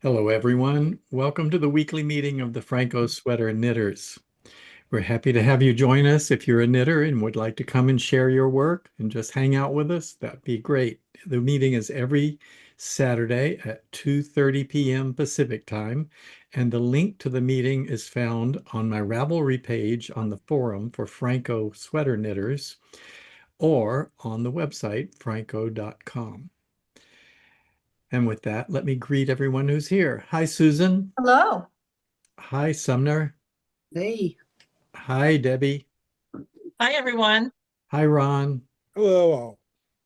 Hello, everyone. Welcome to the weekly meeting of the Phrancko Sweater Knitters. We're happy to have you join us. If you're a knitter and would like to come and share your work and just hang out with us, that'd be great. The meeting is every Saturday at 2:30 p.m. Pacific time, and the link to the meeting is found on my Ravelry page on the forum for Phrancko Sweater Knitters or on the website phrancko.com. And with that, let me greet everyone who's here. Hi, Susan. Hello. Hi, Sumner. Hey. Hi, Debbie. Hi, everyone. Hi, Ron. Hello.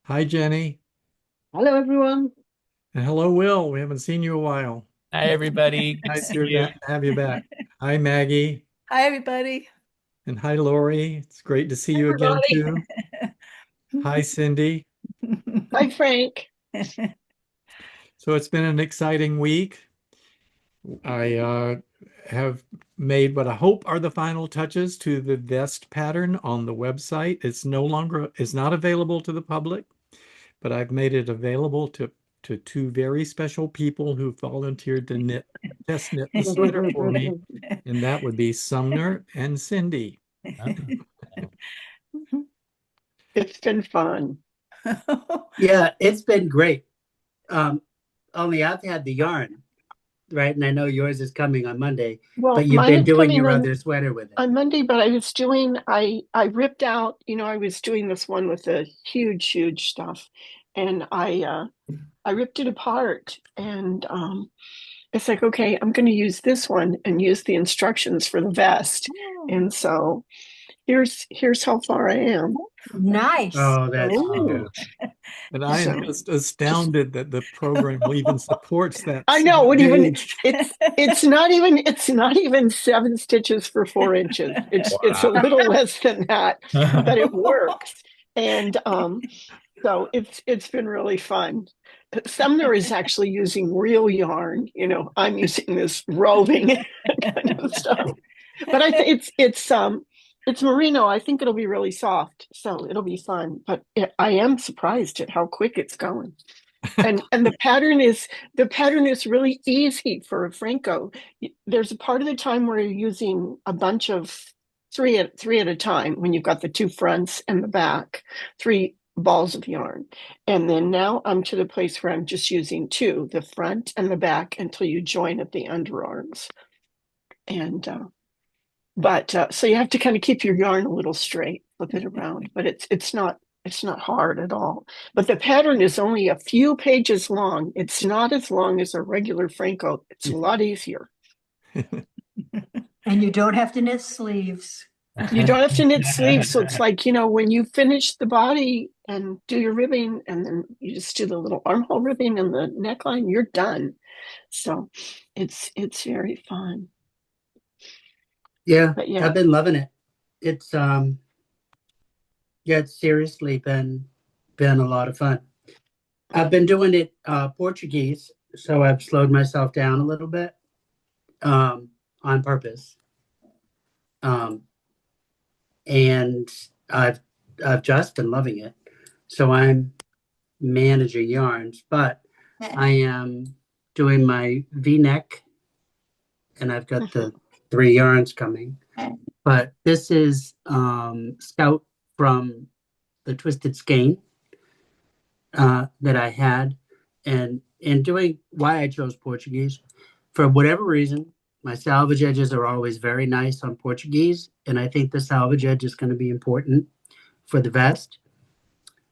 Hi, Jenny. Hello, everyone. And hello, Will. We haven't seen you a while. Hi, everybody. Good to Nice see to you. have you back. Hi, Maggie. Hi, everybody. And hi, Lori. It's great to see you again, too. Hi, Cindy. Hi, Frank. So it's been an exciting week. I have made what I hope are the final touches to the vest pattern on the website. It's not available to the public, but I've made it available to two very special people who volunteered to test knit the sweater for me, and that would be Sumner and Cindy. It's been fun. Yeah, it's been great. Only I've had the yarn, right? And I know yours is coming on Monday, Well, but you've mine been is doing coming your on, other sweater with it. on Monday, but I ripped out, I was doing this one with the huge stuff, and I ripped it apart, and it's like, okay, I'm going to use this one and use the instructions for the vest. And so here's how far I am. Nice. Oh, that's Oh. And I am just astounded that the program even supports that. I know, gauge. it's not even 7 stitches for 4 inches. It's a little less than that, but it works. And so it's been really fun. Sumner is actually using real yarn. I'm using this roving kind of stuff. But I think it's merino. I think it'll be really soft, so it'll be fun. But I am surprised at how quick it's going. And the pattern is really easy for a Phrancko. There's a part of the time where you're using a bunch of three at a time when you've got the 2 fronts and the back, 3 balls of yarn. And then now I'm to the place where I'm just using 2, the front and the back, until you join at the underarms. And so you have to kind of keep your yarn a little straight, flip it around, but it's not hard at all. But the pattern is only a few pages long. It's not as long as a regular Phrancko. It's a lot easier. And you don't have to knit sleeves. You don't have to knit sleeves. So it's like, when you finish the body and do your ribbing, and then you just do the little armhole ribbing and the neckline, you're done. So it's very fun. Yeah, But yeah. I've been loving it. It's it's seriously been a lot of fun. I've been doing it Portuguese, so I've slowed myself down a little bit on purpose. And I've just been loving it. So I'm managing yarns, but I am doing my V-neck, and I've got the 3 yarns coming. But this is Scout from the Twisted Skein that I had. And in doing why I chose Portuguese, for whatever reason, my salvage edges are always very nice on Portuguese. And I think the salvage edge is going to be important for the vest.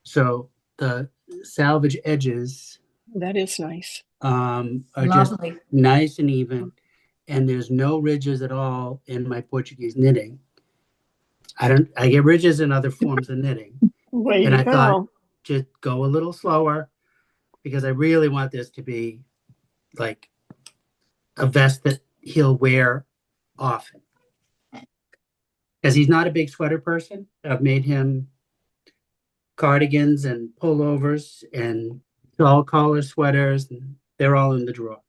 So the salvage edges That is nice. are Lovely. just nice and even. And there's no ridges at all in my Portuguese knitting. I get ridges in other forms of knitting. Way And to I go. thought, just go a little slower, because I really want this to be like a vest that he'll wear often. Because he's not a big sweater person. I've made him cardigans and pullovers and shawl collar sweaters, and they're all in the drawer.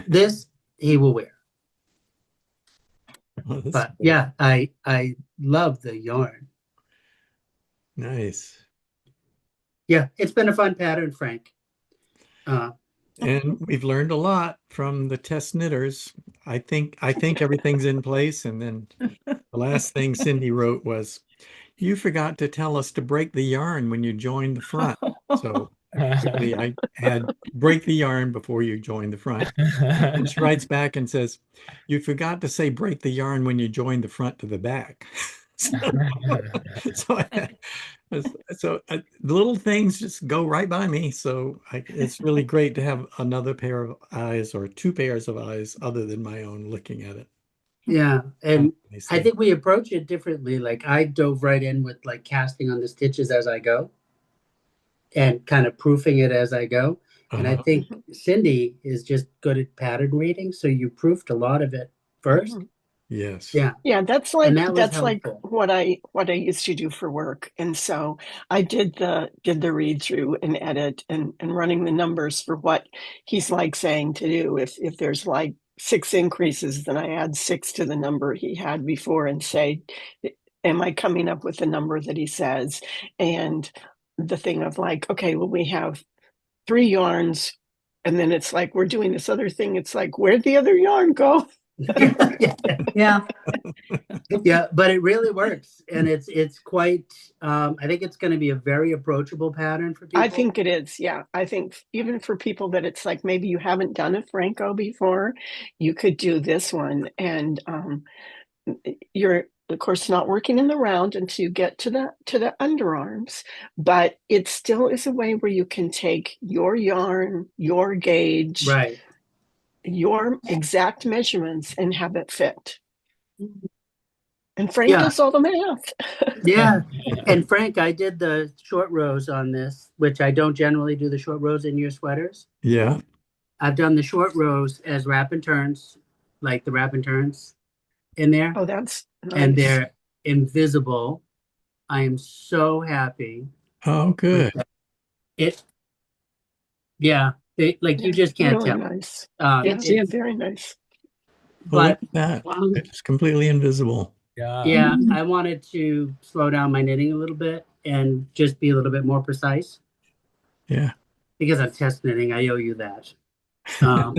This he will wear. Oh, But yeah, I love the yarn. nice. Yeah, it's been a fun pattern, Frank. And we've learned a lot from the test knitters. I think everything's in place. And then the last thing Cindy wrote was, "You forgot to tell us to break the yarn when you joined the front." So quickly I had break the yarn before you join the front. And she writes back and says, "You forgot to say break the yarn when you join the front to the back." So, the little things just go right by me. So it's really great to have another pair of eyes or two pairs of eyes other than my own looking at it. Yeah, and These I things. think we approach it differently. Like I dove right in with like casting on the stitches as I go and kind of proofing it as I go. And I Uh-huh. think Cindy is just good at pattern reading, so you proofed a lot of it first. Yes. Yeah, Yeah, that's and like that was that's like helpful. what I used to do for work. And so I did the read through and edit and running the numbers for what he's like saying to do. If there's like 6 increases, then I add 6 to the number he had before and say, am I coming up with the number that he says? And the thing of like, okay, well, we have 3 yarns, and then it's like we're doing this other thing. It's like, where'd the other yarn go? Yeah, Yeah. yeah, but it really works, and it's quite. I think it's going to be a very approachable pattern for people. I think it is. Yeah. I think even for people that it's like maybe you haven't done a Phrancko before, you could do this one. And you're of course not working in the round until you get to the underarms, but it still is a way where you can take your yarn, your gauge, right. your exact measurements and have it fit. And Frank Yeah. does all the math. Yeah, and Frank, I did the short rows on this, which I don't generally do the short rows in your sweaters. Yeah. I've done the short rows as wrap and turns, like the wrap and turns in there, Oh, that's and nice. they're invisible. I am so happy Oh, with good. that. Yeah, they like you just can't Really tell. nice. It's Yeah, very nice. Well, look but at that. It's completely invisible. yeah, I wanted to slow down my knitting a little bit and just be a little bit more precise Yeah. because I'm test knitting. I owe you that. Um,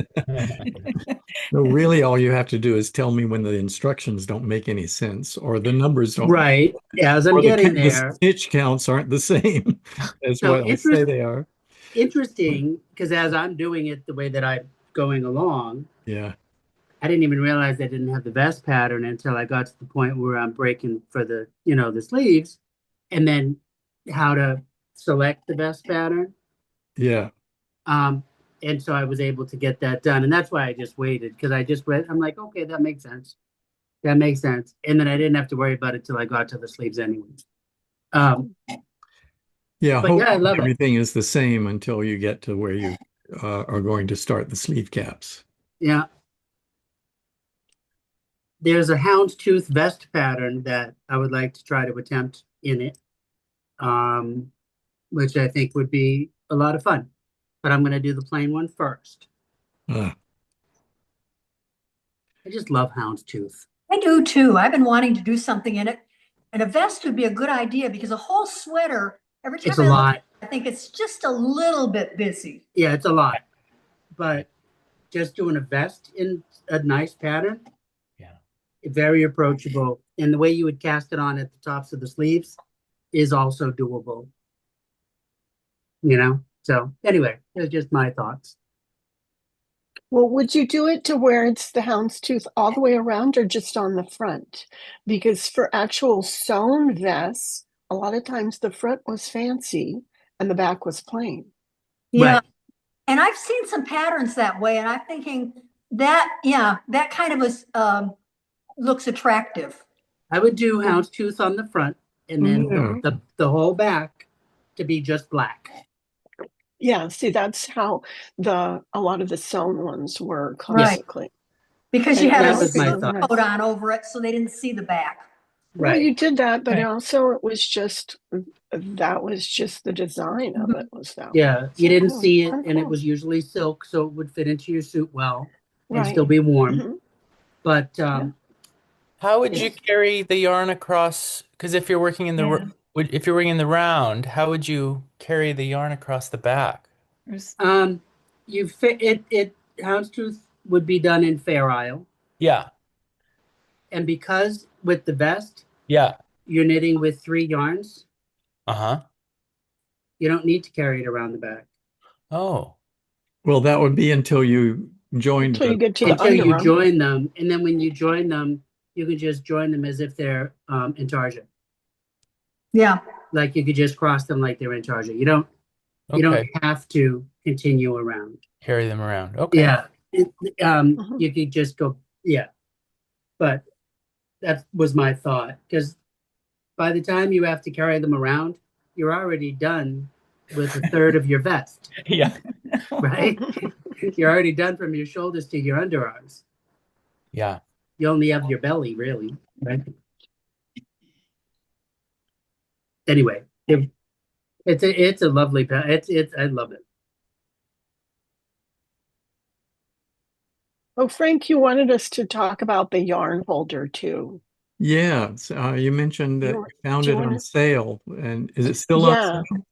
So really, all you have to do is tell me when the instructions don't make any sense or the numbers don't, right, as I'm or getting the there. stitch counts aren't the same as So what I say they are. interesting, because as I'm doing it the way that I'm going along, Yeah. I didn't even realize I didn't have the vest pattern until I got to the point where I'm breaking for the, the sleeves, and then how to select the vest pattern. Yeah. And so I was able to get that done. And that's why I just waited, because I just read, I'm like, okay, that makes sense. That makes sense. And then I didn't have to worry about it till I got to the sleeves anyways. Yeah. But yeah, I Hopefully love it. everything is the same until you get to where you are going to start the sleeve caps. Yeah. There's a houndstooth vest pattern that I would like to try to attempt in it, which I think would be a lot of fun. But I'm going to do the plain one first. Uh, I just love houndstooth. I do too. I've been wanting to do something in it. And a vest would be a good idea because a whole sweater, every time It's a I look lot. at it, I think it's just a little bit busy. Yeah, it's a lot. But just doing a vest in a nice pattern, very approachable. And the way you would cast it on at the tops of the sleeves is also doable. So anyway, those are just my thoughts. Well, would you do it to where it's the houndstooth all the way around or just on the front? Because for actual sewn vests, a lot of times the front was fancy and the back was plain. Yeah. Right. And I've seen some patterns that way, and I'm thinking that kind of was looks attractive. I would do houndstooth on the front and then Yeah. the whole back to be just black. Yeah, see, that's how a lot of the sewn ones were Right. classically. Because you And had that a was my silk thought. coat on over it, so they didn't see the back. Well, Right. you did that, but Right. also it was just the design of it was that way. Yeah, you didn't cool. see it, Kinda and it cool. was usually silk, so it would fit into your suit well and Right. still be warm. Mhm. But How would you carry the yarn across? Because if you're working in the if you're working in the round, how would you carry the yarn across the back? um, you fit it. Houndstooth would be done in Fair Isle, Yeah. and because with the vest Yeah. you're knitting with 3 yarns, Uh-huh. you don't need to carry it around the back Oh. Well, that would be until you joined Until you the get to the until you underarm. join them, and then when you join them, you can just join them as if they're intarsia. Yeah. Like you could just cross them like they're intarsia. You don't Okay. have to continue around. Carry them around. Okay. Yeah. Mhm. You could just go, yeah. But that was my thought, because by the time you have to carry them around, you're already done with a third of your vest, Yeah. right? You're already done from your shoulders to your underarms. Yeah. You only have your belly, really, right? Anyway, it's a lovely it's I love it. Oh, Frank, you wanted us to talk about the yarn holder too. Yeah, you mentioned that You, you found do you it want on to? sale, and is it still on Yeah, sale?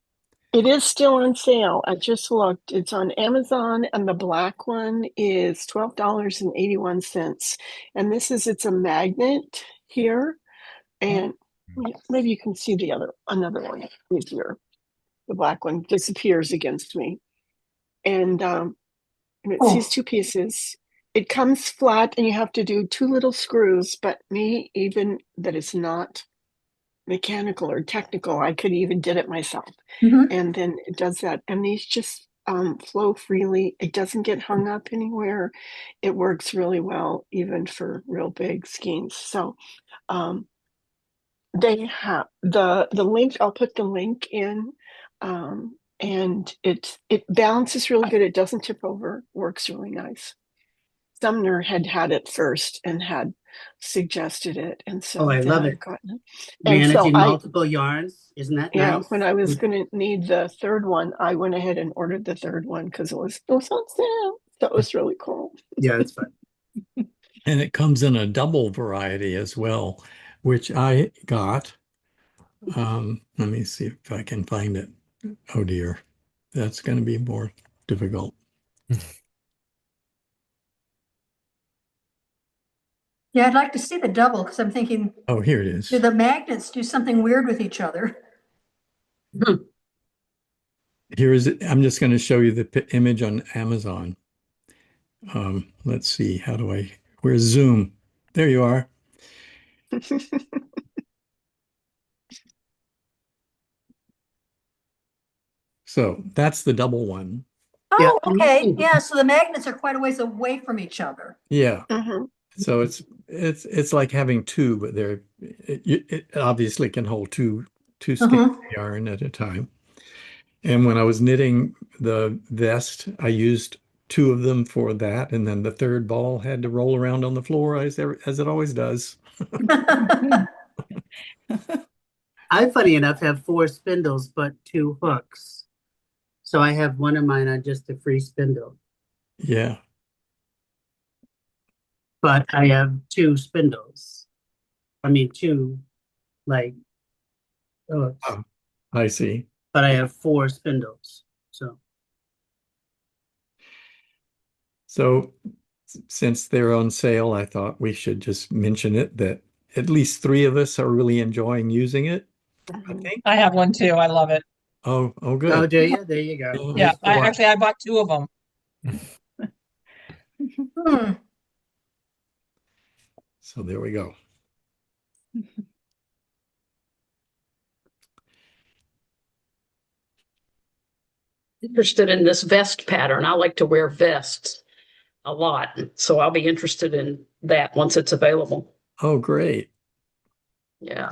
it is still on sale. I just looked. It's on Amazon, and the black one is $12.81. And it's a magnet here. And maybe you can see another one easier. The black one disappears against me. And it's these Oh, 2 pieces. It comes flat, and you have to do 2 little screws. But even that it's not mechanical or technical, I could even did it myself. mhm. And then it does that. And these just flow freely. It doesn't get hung up anywhere. It works really well, even for real big schemes. So um, they have the link. I'll put the link in. And it balances really good. It doesn't tip over. Works really nice. Sumner had it first and had suggested it, and Oh, so I then love I've it. gotten it. And so Managing multiple yarns, isn't that yeah, nice? when I was going to need the third one, I went ahead and ordered the third one because it was on sale. That was really cool. Yeah, it's fun. And it comes in a double variety as well, which I got. Let me see if I can find it. Oh dear, that's going to be more difficult. Yeah, I'd like to see the double because I'm thinking, Oh, here it do is. the magnets do something weird with each other? I'm just going to show you the image on Amazon. Let's see, where's Zoom? There you are. So that's the double one. Yeah, Oh, okay. Yeah, so the magnets are quite a ways away from each other. Yeah. Mhm. So it's like having two, but it obviously can hold two skeins Uh-huh. of yarn at a time. And when I was knitting the vest, I used 2 of them for that, and then the third ball had to roll around on the floor as it always does. I, funny enough, have 4 spindles but 2 hooks. So I have one of mine on just a free spindle, Yeah. but I have 2 spindles. I mean, 2 like hooks, Oh, I see. but I have 4 spindles. So since they're on sale, I thought we should just mention it that at least 3 of us are really enjoying using it, I Mhm. think. I have one too. I love it. Oh, Oh, good. do you? There you go. Yeah. Yeah, There's 4. I bought 2 of them. Hmm. So there we go. Interested in this vest pattern. I like to wear vests a lot, so I'll be interested in that once it's available. Oh, great. Yeah.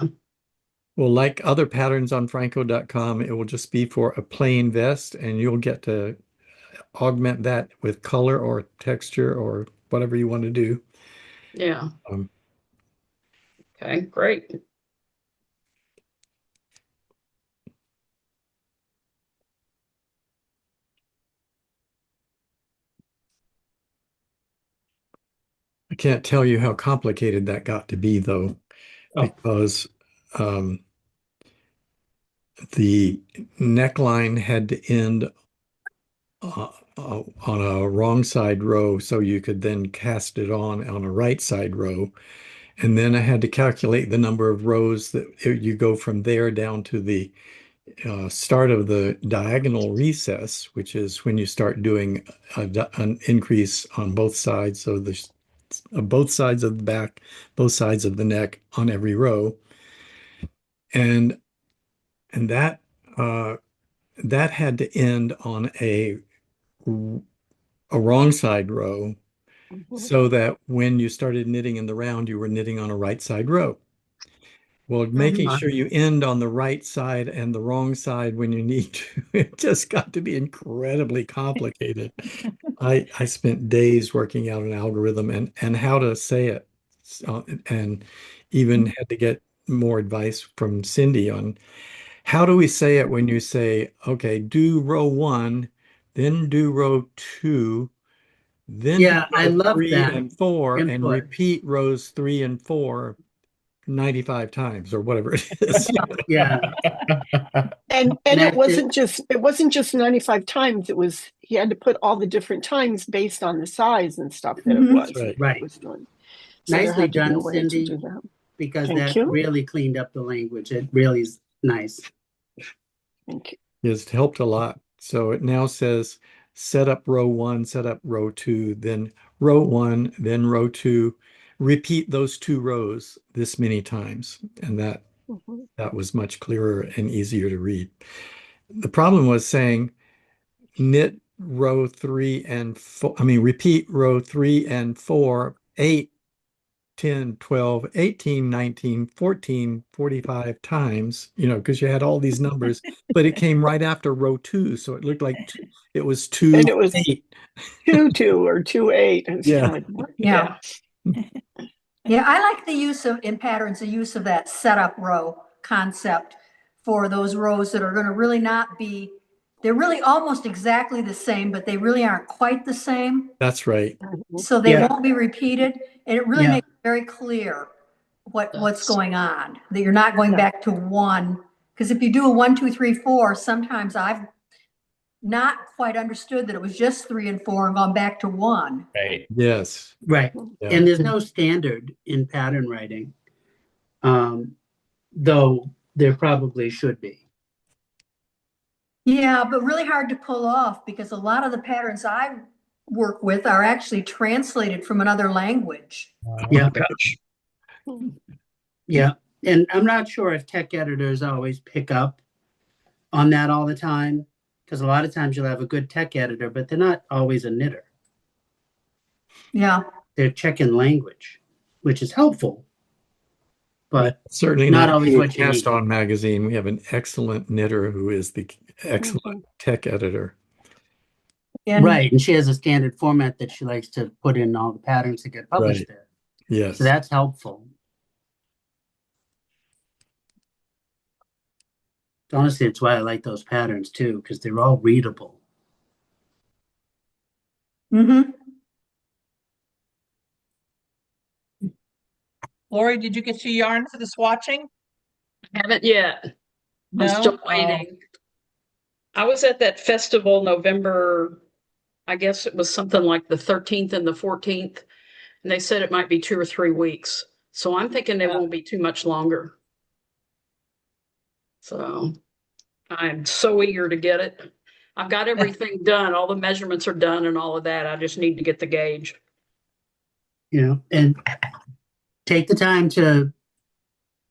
Well, like other patterns on Phrancko.com, it will just be for a plain vest, and you'll get to augment that with color or texture or whatever you want to do. Yeah. Um, Okay, great. I can't tell you how complicated that got to be, though, Oh. because the neckline had to end on a wrong side row so you could then cast it on a right side row. And then I had to calculate the number of rows that you go from there down to the start of the diagonal recess, which is when you start doing an increase on both sides of both sides of the back, both sides of the neck on every row. And that that had to end on a wrong side row, so that when you started knitting in the round, you were knitting on a right side row. Well, making Uh-huh. sure you end on the right side and the wrong side when you need to, it just got to be incredibly complicated. I spent days working out an algorithm and how to say it, and even had to get more advice from Cindy on how do we say it when you say, okay, do row one, then do row two, then do Yeah, I row love three that and four, and input. repeat rows 3 and 4 95 times or whatever it is. Yeah. And And it wasn't just 95 times. It was he had to put all the different times based on the size and stuff that it Mhm. was That's right. that Right. was doing. So there Nicely had to be a done, way to Cindy, do that. because Thank that you. really cleaned up the language. It really is nice. Thank you. It's helped a lot. So it now says set up row one, set up row two, then row one, then row two, repeat those 2 rows this many times. And Mhm. that was much clearer and easier to read. The problem was saying knit row 3 and 4, I mean, repeat row 3 and 4, 8, 10, 12, 18, 19, 14, 45 times, because you had all these numbers, but it came right after row two. So it looked like it was And it was 2, 8. 2-2 or 2-8. And it's Yeah. kind of like, what? Yeah. Yeah, I like the use of, in patterns, the use of that setup row concept for those rows that are going to really not be, they're really almost exactly the same, but they really aren't quite the same. That's right. So they Yeah. won't be repeated. And it really Yeah. makes it very clear what's going on, that you're not going Yeah. back to one. Because if you do a 1, 2, 3, 4, sometimes I've not quite understood that it was just 3 and 4 and gone back to 1. Right. Yes. Right. Yeah. And there's no standard in pattern writing, though there probably should be. Yeah, but really hard to pull off because a lot of the patterns I work with are actually translated from another language. Yeah. Gosh. Yeah. And I'm not sure if tech editors always pick up on that all the time, because a lot of times you'll have a good tech editor, but they're not always a knitter. Yeah. They're checking language, which is helpful, but Certainly not not always true what you Cast need. On magazine. We have an excellent knitter who is the excellent tech editor. And Right. And she has a standard format that she likes to put in all the patterns that get published there. Yes. So that's helpful. Honestly, it's why I like those patterns too, because they're all readable. mhm. Lori, did you get your yarn for the swatching? Haven't yet. I'm still No? waiting. I was at that festival November, I guess it was something like the 13th and the 14th, and they said it might be 2 or 3 weeks. So I'm thinking it Yeah. won't be too much longer. So I'm so eager to get it. I've got everything done. All the measurements are done and all of that. I just need to get the gauge. And take the time to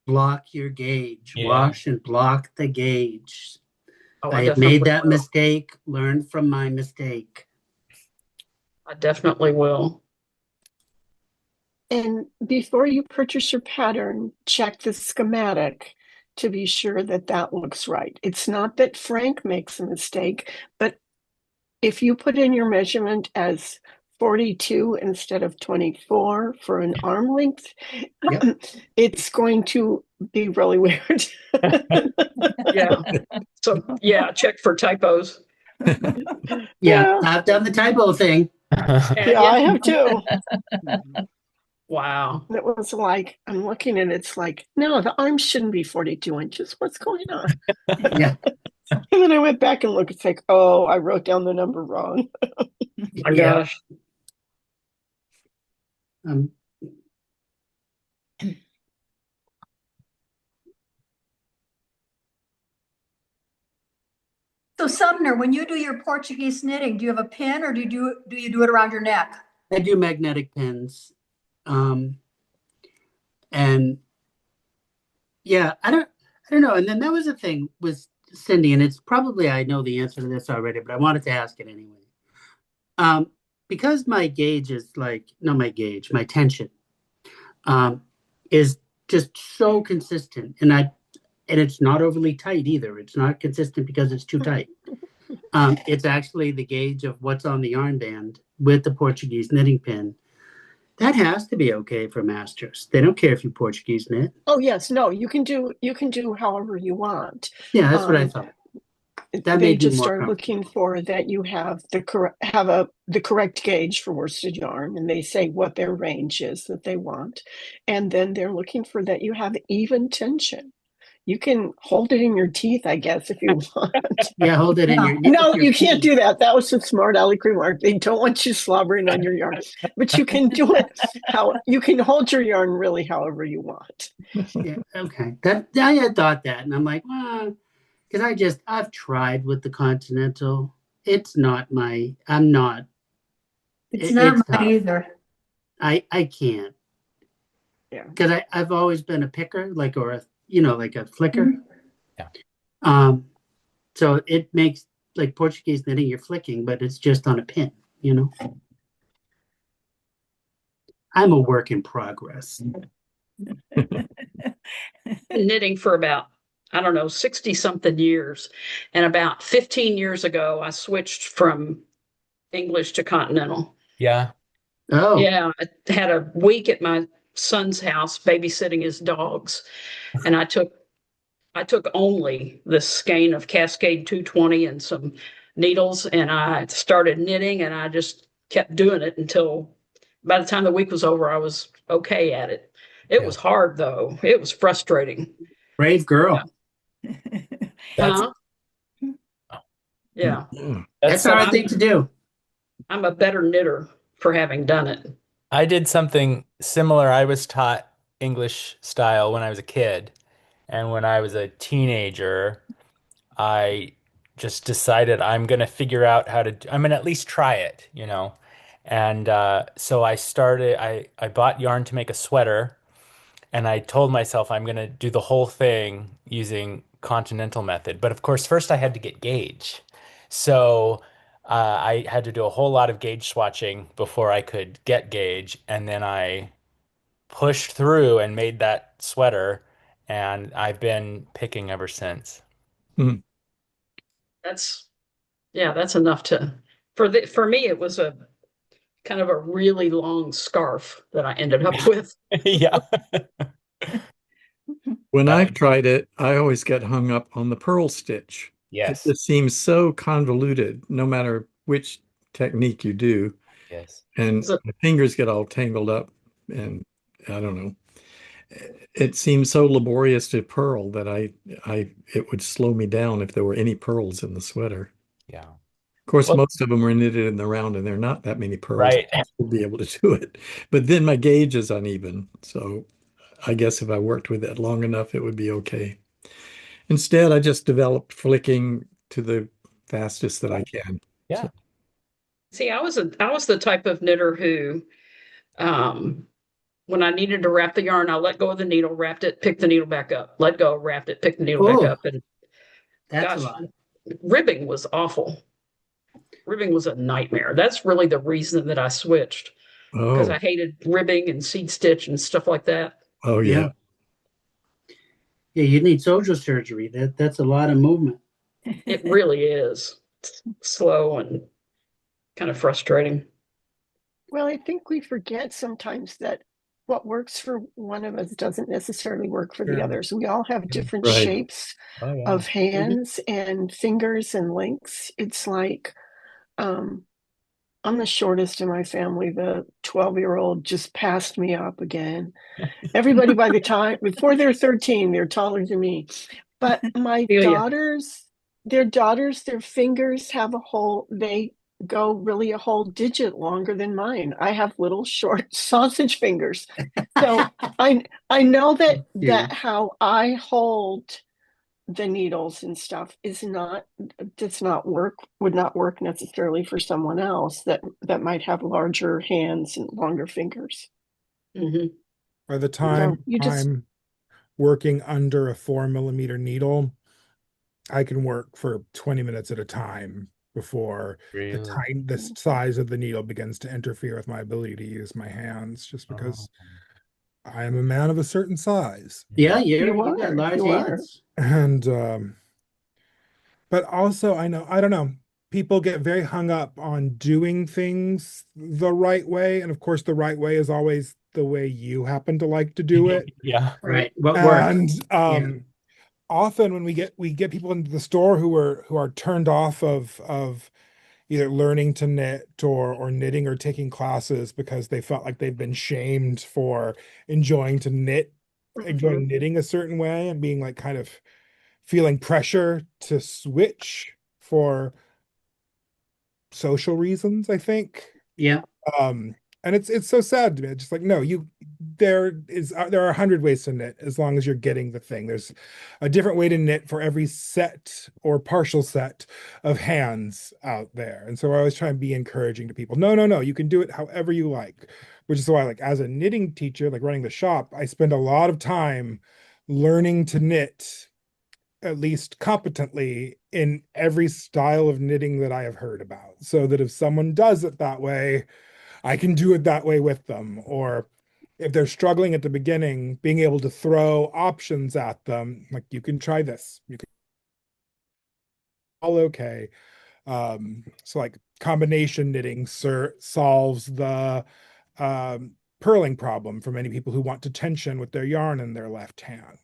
block your gauge, Yeah. wash and block the gauge. Oh, I have made definitely that will. mistake, learn from my mistake. I definitely will. And before you purchase your pattern, check the schematic to be sure that that looks right. It's not that Frank makes a mistake, but if you put in your measurement as 42 instead of 24 for an arm length, Yep. it's going to be really weird. Yeah. So yeah, check for typos. Yeah, I've done the typo thing. Yeah, I have too. Wow. And it was like, I'm looking and it's like, no, the arms shouldn't be 42 inches. What's going on? Yeah. And then I went back and looked. It's like, oh, I wrote down the number wrong. My Yeah. gosh. Um, So Sumner, when you do your Portuguese knitting, do you have a pin or do you do it around your neck? I do magnetic pins. And yeah, I don't know. And then that was the thing with Cindy, and it's probably I know the answer to this already, but I wanted to ask it anyway. Because my gauge is like, not my gauge, my tension is just so consistent, and it's not overly tight either. It's not consistent because it's too tight. It's actually the gauge of what's on the yarn band with the Portuguese knitting pin. That has to be okay for masters. They don't care if you Portuguese knit. Oh yes, no, you can do however you want. Yeah, that's what I thought. That They made me just more are looking for that you have the correct gauge for worsted yarn, and they say what their range is that they want, and then they're looking for that you have even tension. You can hold it in your teeth, I guess, if you want. Yeah, hold it in your. No, you can't do that. That was a smart aleck remark. They don't want you slobbering on your yarn, but you can do it how you can hold your yarn really however you want. Yeah, okay. That I had thought that, and I'm like, well, because I've tried with the Continental. It's not my. I'm not. It's not It's mine tough. either. I can't. Yeah. Because I've always been a picker, like like a flicker. Yeah. So it makes like Portuguese knitting, you're flicking, but it's just on a pin. I'm a work in progress. Been knitting for about, I don't know, 60 something years. And about 15 years ago, I switched from English to Continental. Yeah. Oh, Yeah, I had a week at my son's house babysitting his dogs, and I took only this skein of Cascade 220 and some needles, and I started knitting, and I just kept doing it until by the time the week was over, I was okay at it. It Yeah. was hard though. It was frustrating. brave girl. That's Huh? Yeah, That's a hard thing to do. I'm a better knitter for having done it. I did something similar. I was taught English style when I was a kid, and when I was a teenager, I just decided I'm gonna figure out I'm gonna at least try it. And so I bought yarn to make a sweater, and I told myself I'm gonna do the whole thing using continental method. But of course, first I had to get gauge. So I had to do a whole lot of gauge swatching before I could get gauge, and then I pushed through and made that sweater, and I've been picking ever since. That's that's enough for me it was a kind of a really long scarf that I ended up with. Yeah. When I've tried it, I always get hung up on the purl stitch. Yes. It just seems so convoluted, no matter which technique you do. Yes. And So- my fingers get all tangled up, and I don't know. It seems so laborious to purl that it would slow me down if there were any pearls in the sweater. Yeah. Of course, Well- most of them are knitted in the round, and there are not that many pearls. Right. I would be able to do it. But then my gauge is uneven. So I guess if I worked with it long enough, it would be okay. Instead, I just developed flicking to the fastest that I can. Yeah. See, I was the type of knitter who when I needed to wrap the yarn, I let go of the needle, wrapped it, picked the needle back up, let go, wrapped it, picked the needle back Oh, up. And That's gosh, a lot. ribbing was awful. Ribbing was a nightmare. That's really the reason that I switched, because Oh, I hated ribbing and seed stitch and stuff like that. oh yeah. Yeah, you need social surgery. That's a lot of movement. It really is. It's slow and kind of frustrating. Well, I think we forget sometimes that what works for one of us doesn't necessarily work for the Sure. others. We all have different Right. shapes Oh, yeah. of hands and fingers and lengths. It's like I'm the shortest in my family. The 12-year-old just passed me up again. Everybody before they're 13, they're taller than me. But my Feel ya. daughters their daughters, their fingers have they go really a whole digit longer than mine. I have little short sausage fingers. So I know that how I hold the needles and stuff would not work necessarily for someone else that might have larger hands and longer fingers. Mhm. By the time So you just I'm working under a 4 millimeter needle, I can work for 20 minutes at a time before Really? the size of the needle begins to interfere with my ability to use my hands, just because Oh. I am a man of a certain size. Yeah, you you got are. large You are. hands. And but also I don't know, people get very hung up on doing things the right way, and of course the right way is always the way you happen to like to do it. Yeah. Right. What works? And Yeah. often when we get people into the store who are turned off of either learning to knit or knitting or taking classes because they felt like they've been shamed for enjoying to knit, enjoying knitting a certain way, and being like kind of feeling pressure to switch for social reasons, I think. Yeah. And it's so sad to me. It's just like, no, there are 100 ways to knit as long as you're getting the thing. There's a different way to knit for every set or partial set of hands out there. And so I always try and be encouraging to people. No, you can do it however you like, which is why, like, as a knitting teacher, like running the shop, I spend a lot of time learning to knit at least competently in every style of knitting that I have heard about, so that if someone does it that way, I can do it that way with them. Or if they're struggling at the beginning, being able to throw options at them, like, you can try this, you can, all okay. So like combination knitting solves the purling problem for many people who want to tension with their yarn in their left hand.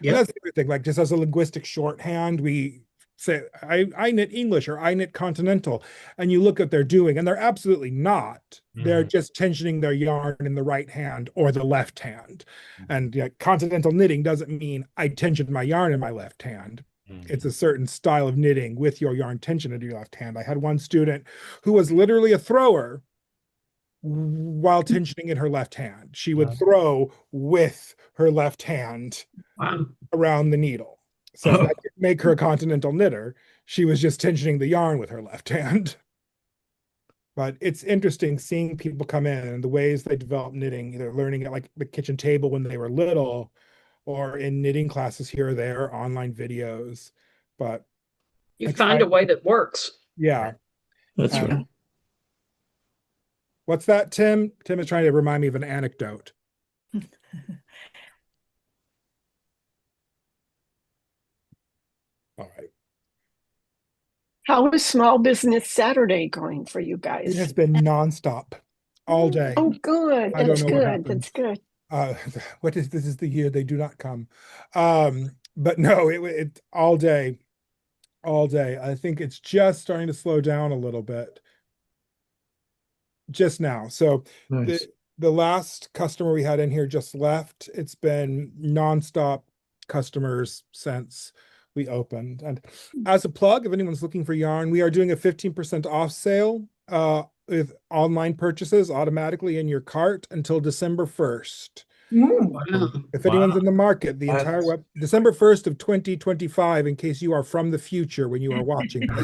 And Yep. that's the other thing, like, just as a linguistic shorthand, we say, I knit English or I knit continental, and you look at they're doing, and they're absolutely not. They're just tensioning their yarn in the right hand or the left hand. And yeah, continental knitting doesn't mean I tensioned my yarn in my left hand. It's a certain style of knitting with your yarn tension in your left hand. I had one student who was literally a thrower while tensioning in her left hand. She would throw with her left hand Wow. around the needle. So that didn't make her a continental knitter. She was just tensioning the yarn with her left hand. But it's interesting seeing people come in and the ways they develop knitting, either learning at like the kitchen table when they were little, or in knitting classes here or there, online videos. But You find a way that works. yeah. That's right. What's that, Tim? Tim is trying to remind me of an anecdote. All right. How is Small Business Saturday going for you It has guys? been nonstop all day. Oh, good. I don't That's know what good. happened. That's good. This is the year they do not come. But no, it all day. I think it's just starting to slow down a little bit just now. So Nice. the last customer we had in here just left. It's been nonstop customers since we opened. And as a plug, if anyone's looking for yarn, we are doing a 15% off sale with online purchases automatically in your cart until December 1st. Wow. If anyone's in the market, the That's- entire December 1st of 2025, in case you are from the future when you are watching this.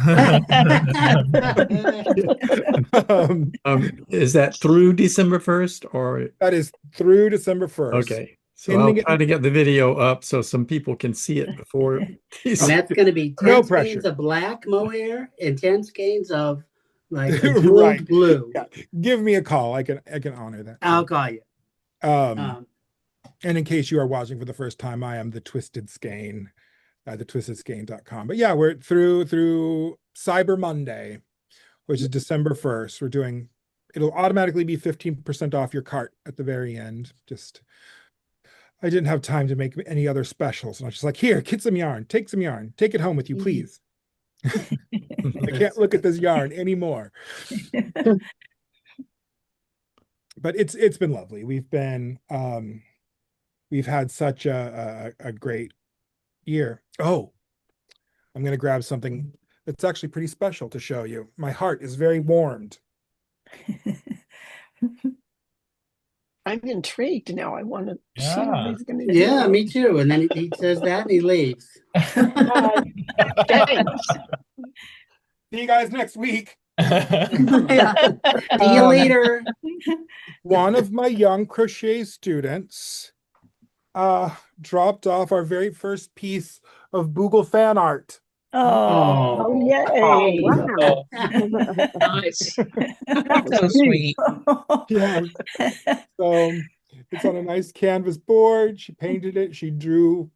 Is that through December 1st or? That is through December 1st. Okay. So I'll Ending try it, to get the video up so some people can see it before. And that's going to be 10 No skeins pressure. of black mohair and 10 skeins of like a Right. jeweled blue. Yeah. Give me a call. I can honor that. I'll call you. And in case you are watching for the first time, I am the Twisted Skein, thetwistedskein.com. But yeah, we're through Cyber Monday, which is December 1st. It'll automatically be 15% off your cart at the very end. I didn't have time to make any other specials. And I was just like, here, get some yarn, take it home with you, please. I can't look at this yarn anymore. But it's been lovely. We've had such a great year. Oh, I'm going to grab something that's actually pretty special to show you. My heart is very warmed. I'm intrigued now. I want to see Yeah. what he's going to do. Yeah, me too. And then he says that and he leaves. Thanks. See you guys next week. Yeah. See you later. One of my young crochet students dropped off our very first piece of Boogle fan art. Oh, yay. wow. Nice. So sweet. Yeah. So it's on a nice canvas board. She painted it. She drew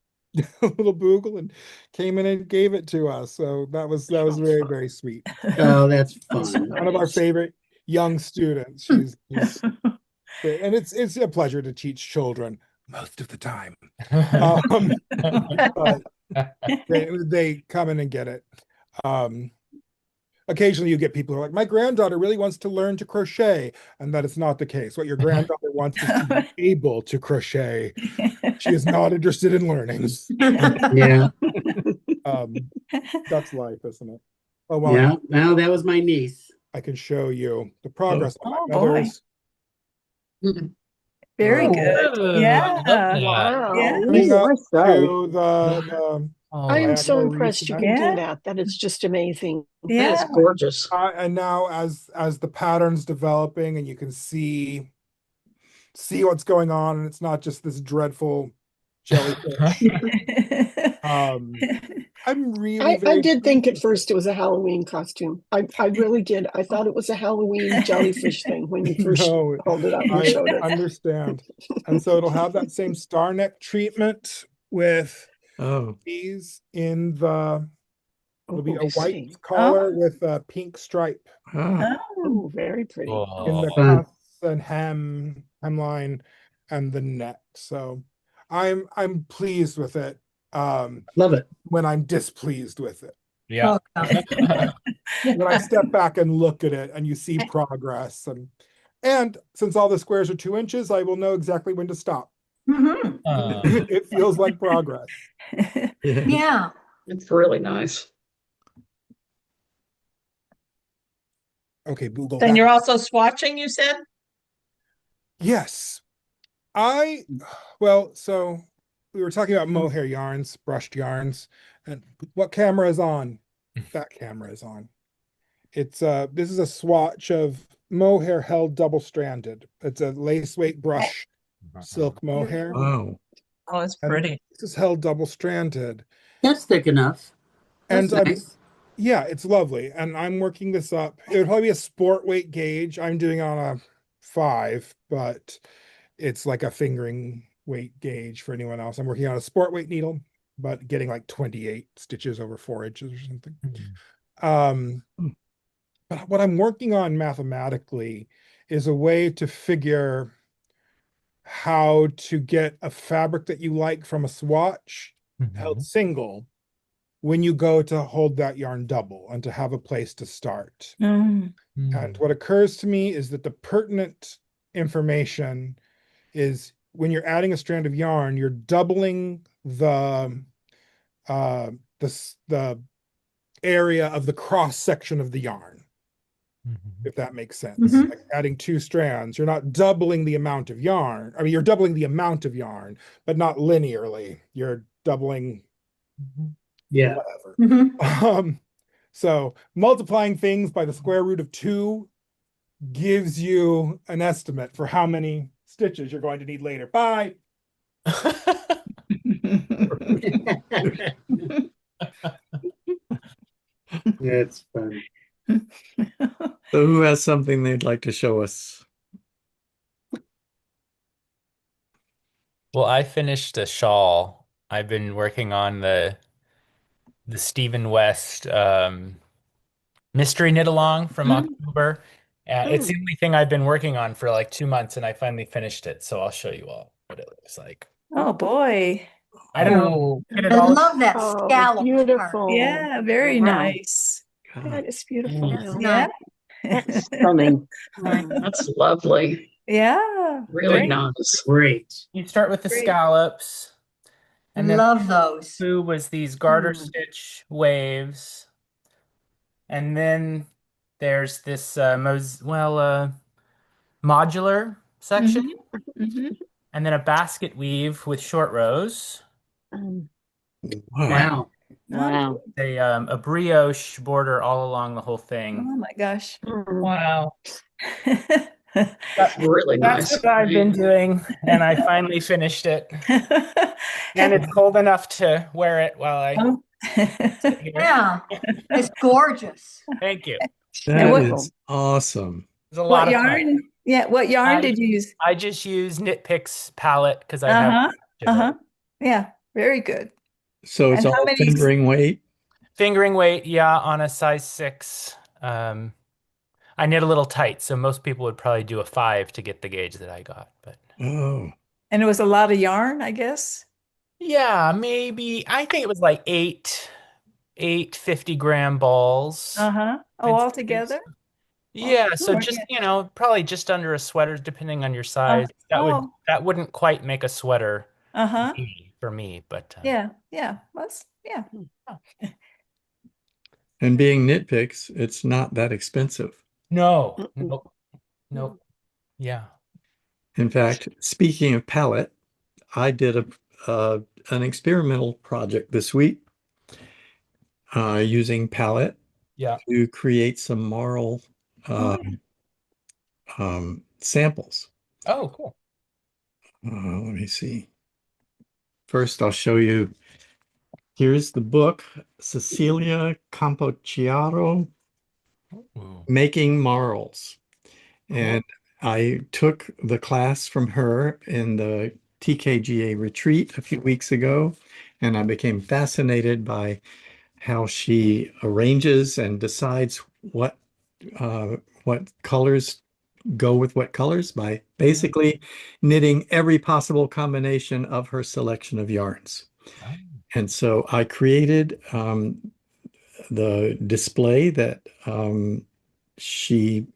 a little Boogle and came in and gave it to us. So that was very, very sweet. Oh, that's fun. One of our favorite young students. She's great. And it's a pleasure to teach children most of the time. But they come in and get it. Occasionally you get people who are like, my granddaughter really wants to learn to crochet, and that is not the case. What your granddaughter wants is to be able to crochet. She is not interested in learning. Yeah. That's life, isn't it? Oh, well, Yeah. Now that was my niece. I can show you the progress of my Oh, boy. mother's. Very Oh. good. Yeah. Wow. Yeah. Coming up Nice job. to the I am so diagonal impressed you reset. can Yeah. do that. That is just amazing. That is Yeah. gorgeous. And now as the pattern's developing and you can see what's going on, and it's not just this dreadful jellyfish. I'm really I did think at first it was a Halloween costume. I really did. I thought it was a Halloween jellyfish thing when you first No, held it up and I showed it. understand. And so it'll have that same star neck treatment with Oh, these in the, it'll be Oh, a I white see. collar with a pink stripe ah, Oh, very pretty. in the Fun. cuffs and hemline and the neck. So I'm pleased with it. Love it. When I'm displeased with it. Yeah. When I step back and look at it and you see progress, and since all the squares are 2 inches, I will know exactly when to stop. Mhm. It feels like progress. yeah. Yeah. It's really nice. Okay, Google. Then you're also swatching, you said? Yes. So we were talking about mohair yarns, brushed yarns, and what camera is on? That camera is on. It's this is a swatch of mohair held double-stranded. It's a lace weight brush silk mohair. Wow. Oh, it's And pretty. this is held double-stranded. That's thick enough. That's And nice. yeah, it's lovely. And I'm working this up. It would probably be a sport weight gauge. I'm doing on a 5, but it's like a fingering weight gauge for anyone else. I'm working on a sport weight needle, but getting like 28 stitches over 4 inches or something. But what I'm working on mathematically is a way to figure how to get a fabric that you like from a swatch held single when you go to hold that yarn double and to have a place to start. Mm. And what occurs to me is that the pertinent information is when you're adding a strand of yarn, you're doubling the area of the cross section of the yarn, if that makes sense. Mhm. Like adding 2 strands, you're not doubling the amount of yarn. I mean, you're doubling the amount of yarn, but not linearly. You're doubling Yeah. whatever. Mhm. So multiplying things by the square root of 2 gives you an estimate for how many stitches you're going to need later. Bye. That's fun. So who has something they'd like to show us? Well, I finished a shawl. I've been working on the Stephen West mystery knit along from October. It's the only thing I've been working on for like 2 months, and I finally finished it. So I'll show you all what it looks like. Oh boy. I don't know. Oh, Get it I all. love that Oh, scallop part. beautiful. Yeah, very Wow. nice. That is beautiful. That's Now. Yeah. nice. Stunning. That's lovely. Yeah. Really Great. nice. Great. You start with the Great. scallops, And then Love those. blue was these garter Mm. stitch waves. And then there's this modular section, Mhm. and then a basket weave with short rows, Mm. Wow. Wow. Oh, a brioche border all along the whole oh thing. my gosh. Mm. Wow. It's really That's nice. what I've been doing, and I finally finished it. And it's cold enough to wear it while I Oh. sit here. Yeah, it's gorgeous. Thank you. That what- is awesome. It was a What lot of fun. yarn? Yeah, what yarn I- did you use? I just use Knit Picks palette because I have Uh-huh. a bunch of it. Yeah, very good. So it's And how all many- fingering weight. Fingering weight, yeah, on a size 6. I knit a little tight, so most people would probably do a 5 to get the gauge that I got. But Oh, And it was a lot of yarn, I guess. yeah, maybe I think it was like eight 50-gram balls. Uh-huh. Oh, all together? Yeah, so sure, just, yeah. probably just under a sweater, depending on your size. oh. That wouldn't quite make a sweater Uh-huh. for me, but Yeah. Yeah. and being nitpicks, it's not that expensive. no, Mm-mm. nope. Yeah. In fact, speaking of palette, I did an experimental project this week using palette Yeah. to create some Marl Oh, samples. Oh, cool. Let me see. First, I'll show you. Here's the book, Cecelia Campochiaro, Ooh. Making Marls. And I took the class from her in the TKGA retreat a few weeks ago, and I became fascinated by how she arranges and decides what colors go with what colors by basically knitting every possible combination of her selection of yarns. Oh. And so I created the display that she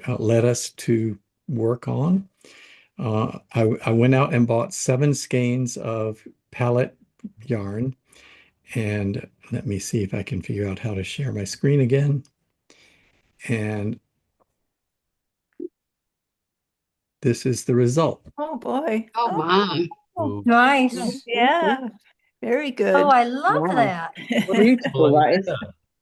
led us to work on. I went out and bought 7 skeins of palette yarn. And let me see if I can figure out how to share my screen again. And this is the result. oh boy. Oh, my. Ooh. Nice. Yeah. Very good. Oh, I love Wow. that. Beautiful, guys.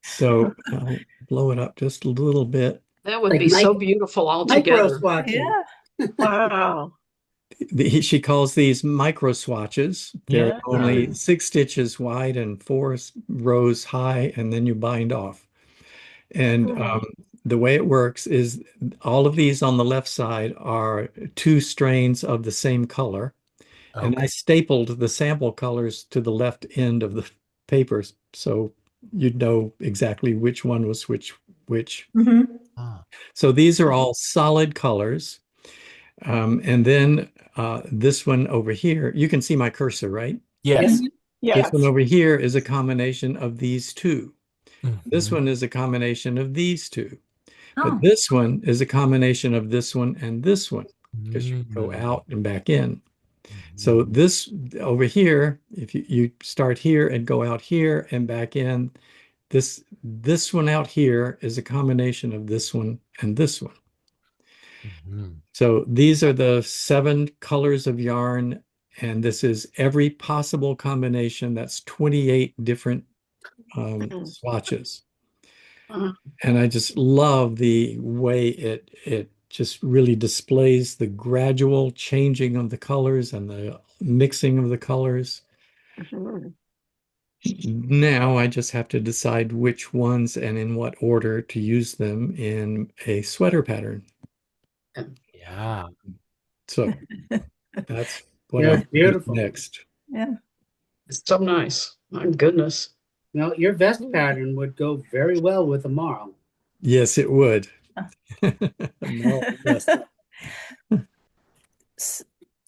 So I'll blow it up just a little bit. That would Like be so micro beautiful all Micro together. swatching. Yeah. Wow. She calls these micro swatches. They're Yeah. only 6 stitches wide and 4 rows high, and then you bind off. And the way it works is all of these on the left side are 2 strains of the same color. And I Okay. stapled the sample colors to the left end of the papers, so you'd know exactly which one was which. Mhm. Ah. So these are all solid colors. And then this one over here, you can see my cursor, right? Yes. Yes. This one over here is a combination of these 2. This Mhm. one is a combination of these 2. But Oh, this one is a combination of this one and this one, because you go Mm. out and back in. So this over here, if you start here and go out here and back in, this one out here is a combination of this one and this one. Mhm. So these are the 7 colors of yarn, and this is every possible combination. That's 28 different swatches. And I just love the way it just really displays the gradual changing of the colors and the mixing of the colors. Mhm. Now I just have to decide which ones and in what order to use them in a sweater pattern. Yeah. So that's what Yeah, I'll it's do beautiful. next. Yeah. It's so nice. My goodness. Well, your vest pattern would go very well with a marl. Yes, it would. More or less.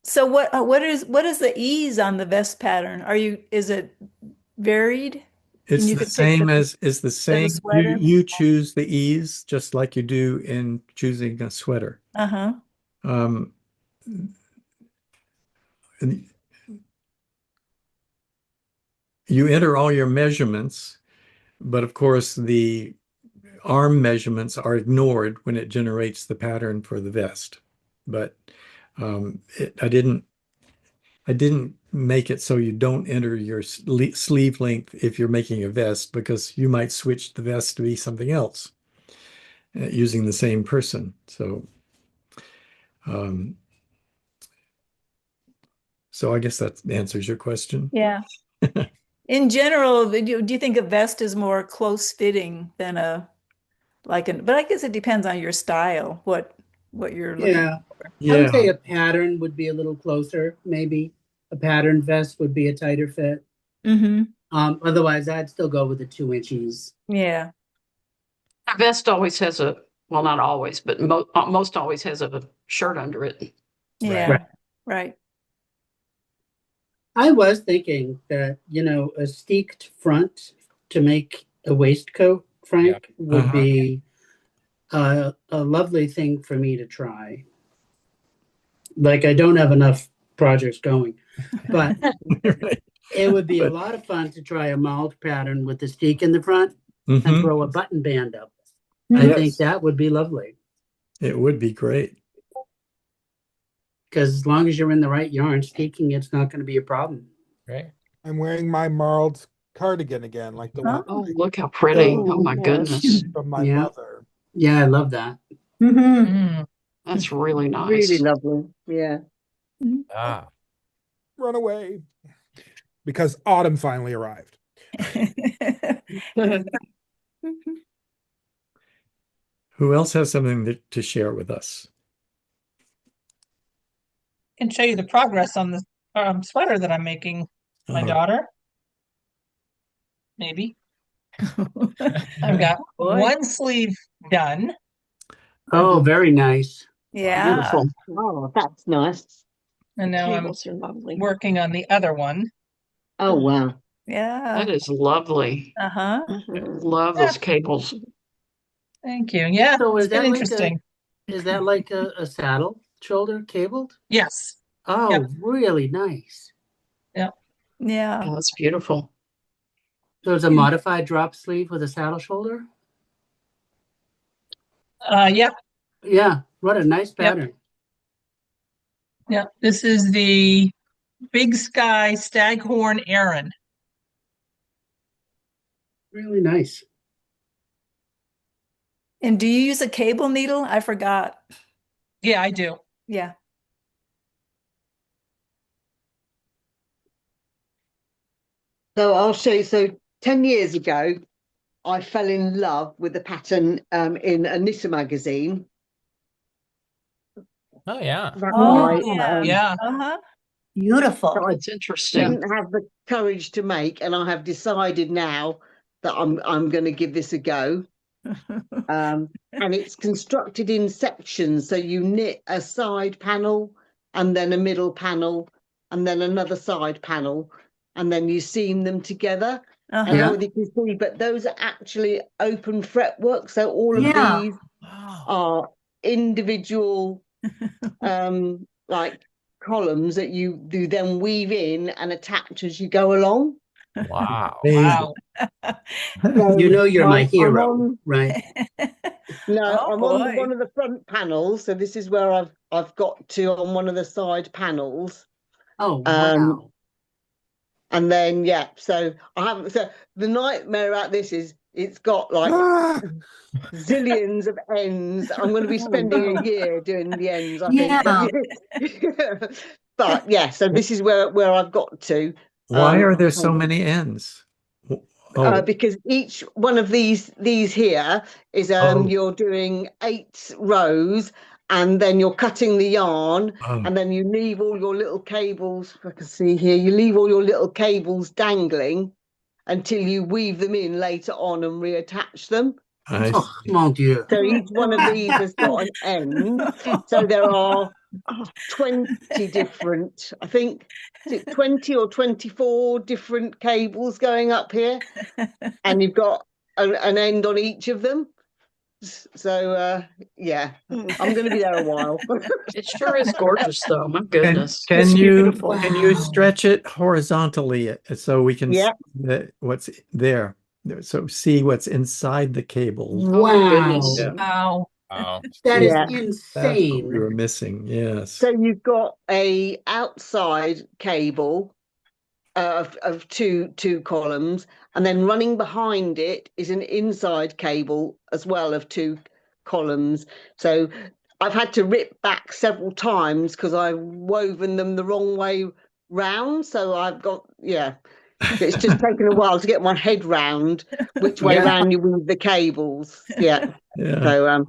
So what is the ease on the vest pattern? Is it varied? It's You the could pick same as the same. sweater? You choose the ease just like you do in choosing a sweater. Uh-huh. Um, you enter all your measurements, but of course the arm measurements are ignored when it generates the pattern for the vest. But I didn't make it so you don't enter your sleeve length if you're making a vest, because you might switch the vest to be something else using the same person. So so I guess that answers your question. Yeah. In general, do you think a vest is more close fitting than but I guess it depends on your style, what you're looking Yeah. for. I would say Yeah. a pattern would be a little closer, maybe. A pattern vest would be a tighter fit. Mm-hmm. Otherwise, I'd still go with the 2 inches. Yeah. A vest always has well, not always, but most always has a shirt under it. Yeah. Right. I was thinking that, a steeked front to make a waistcoat, Frank, would be a lovely thing for me to try. Like, I don't have enough projects going, but it would be a lot of fun to try a mold pattern with the steek in the front and throw a button band up. I think that would be lovely. It would be great. Because as long as you're in the right yarn, steeking it's not going to be a problem. Right. I'm wearing my Marls cardigan again, like the one Oh, look how pretty. Oh my goodness. from my Yeah. mother. Yeah, I love that. Mm-hmm. That's really nice. Really lovely. Yeah. Ah. Run away. Because autumn finally arrived. Who else has something to share with us? Can show you the progress on the sweater that I'm making. My daughter. Maybe. I've got one sleeve done. Oh, very nice. Yeah. Beautiful. Oh, that's nice. And now I'm Cables are lovely. working on the other one. Oh, wow. Yeah. That is lovely. Uh-huh. Love those cables. Thank you. Yeah, So it's is been that interesting. is that like a saddle shoulder cabled? Yes. Oh, really nice. Yeah. Oh, that's beautiful. So it's a modified drop sleeve with a saddle shoulder? Yeah. Yeah, what a nice pattern. Yeah. This is the Big Sky Staghorn Aran. Really nice. And do you use a cable needle? I forgot. Yeah, I do. Yeah. So I'll show you. So 10 years ago, I fell in love with the pattern in a knitter magazine. Oh yeah. Yeah. Uh-huh. Beautiful. So I That's interesting. didn't have the courage to make, and I have decided now that I'm going to give this a go. And it's constructed in sections, so you knit a side panel and then a middle panel and then another side panel, and then you seam them together. I don't know whether you can see, but those are actually open fretwork, so all of these are individual like columns that you do then weave in and attach as you go along. Wow. Wow. So You know you're my I'm hero, on- right? No, Oh, I'm on boy. one of the front panels, so this is where I've got to on one of the side panels. Oh, wow. And then so I haven't. So the nightmare about this is it's got like zillions of ends. I'm going to be spending a year doing the ends, I think. But yeah, so this is where I've got to. Why are there so many ends? Oh, Because each one of these here is you're doing 8 rows, and then you're cutting the yarn, and then you leave all your little cables. If I can see here, you leave all your little cables dangling until you weave them in later on and reattach them. Oh, mon Dieu. So each one of these has got an end. So there are 20 different, I think, is it 20 or 24 different cables going up here, and you've got an end on each of them. So yeah, Mm. I'm going to be there a while. It sure is gorgeous, though. My goodness. Can It's you beautiful. can you Wow. stretch it horizontally so we can Yeah. see what's there? So see what's inside the cables. Oh my goodness. Wow. Wow. Wow. That is Yeah. That's what we were insane. missing. Yes. So you've got a outside cable of two columns, and then running behind it is an inside cable as well of two columns. So I've had to rip back several times because I've woven them the wrong way round. So I've got, yeah, it's just taken a while to get my head round which way Yeah. round you weave the cables. Yeah. Yeah. So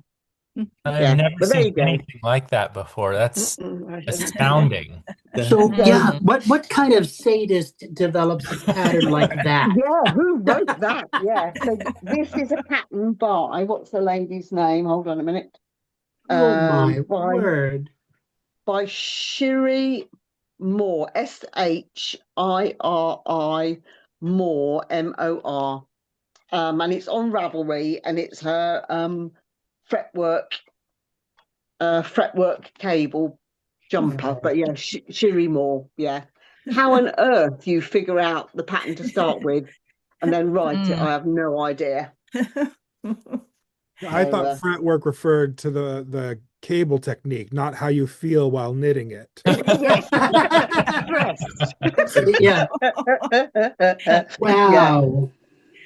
I've yeah, never but there you seen go. anything like that before. That's Mm-mm, I haven't. astounding. So yeah, Mhm. what kind of sadist develops a pattern like that? Yeah, who wrote that? Yeah. So this is a pattern by, what's the lady's name? Hold on a minute. Oh my By word. Shiri Mori, Shiri Mori, Mor. And it's on Ravelry, and it's her fretwork cable jumper. But yeah, Shiri Mori, yeah. How on earth you figure out the pattern to start with and then write it, I have no idea. I thought So, fretwork referred to the cable technique, not how you feel while knitting it. yes. Yeah. Wow.